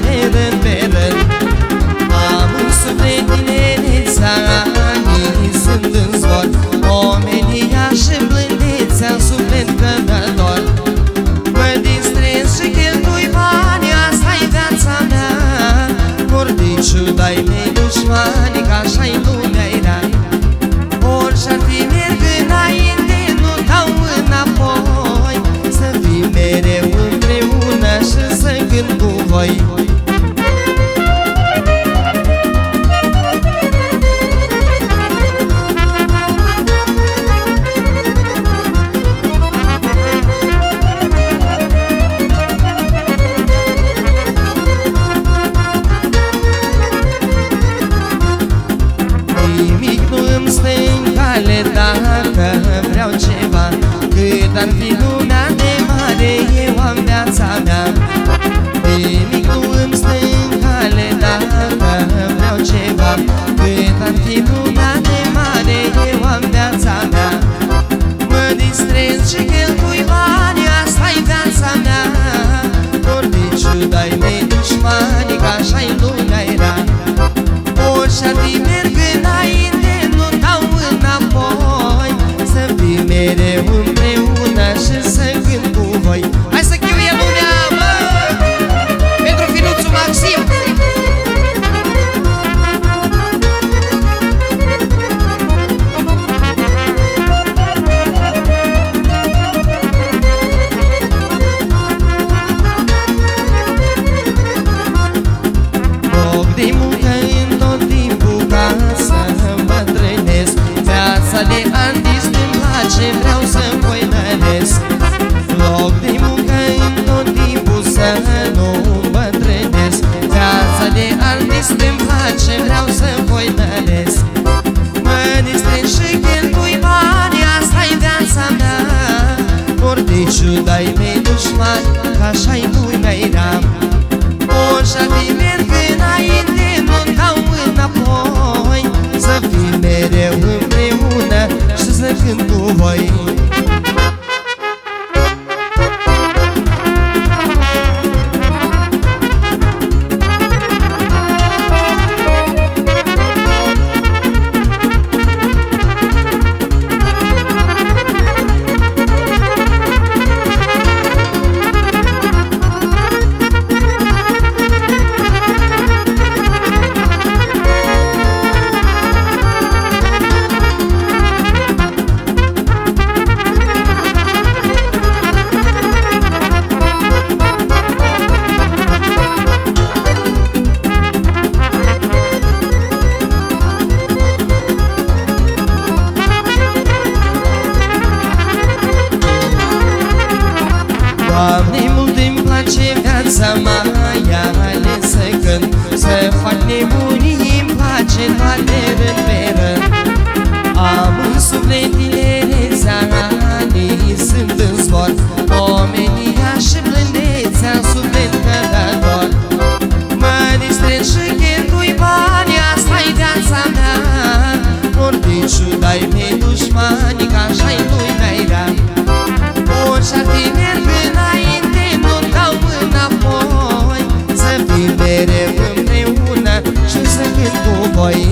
toate rând pe rând. Am în suflet tinerețea, anii sunt în zbor, omenia și blândețea în suflet cădător. Mă distrez și cheltui bani, asta-i viața mea, Cordiciu, dai mei dușmani, că așa-i lumea-i rea. Orice-ar fi merg înainte, nu dau înapoi, să fim mereu împreună și să cânt cu voi. Nimic nu îmi stă în cale dacă vreau ceva, cât ar fi lumea de mare, eu am viața mea. Nimic nu îmi stă în cale dacă vreau ceva, cât ar fi lumea de mare, eu am viața mea. Mă distrez și cheltui bani, asta-i viața mea, Cordiciu, dai mei dușmani, că așa-i lumea-i rea. Orice-ar fi merg înainte, nu dau înapoi, să fim mereu împreună și să cânt cu voi. Hai să chiuie lumea, mă! Pentru finuțul Maxim! Loc de muncă în tot timpul ca să îmbătrânesc, viața de artist îmi place, vreau să-mi voinănesc. Loc de muncă în tot timpul să nu îmbătrânesc, viața de artist îmi place, vreau să-mi voinănesc. Mă distrez și cheltui bani, asta-i viața mea, Cordiciu, dai mei dușmani, că așa-i lumea-i rea. Orice-ar fi merg înainte, nu dau înapoi, să fim mereu împreună și să cânt cu voi. Doamne, mult îmi place viața mai ales să cânt, să fac nebunii, îmi place toate rând pe rând. Am în suflet tinerețea, anii sunt în zbor, omenia și blândețea în suflet cădător. Mă distrez și cheltui bani, asta-i viața mea, Cordiciu, dai mei dușmani, că așa-i lumea-i rea. Orice-ar fi merg înainte, nu dau înapoi, să fim mereu împreună și să cânt cu voi.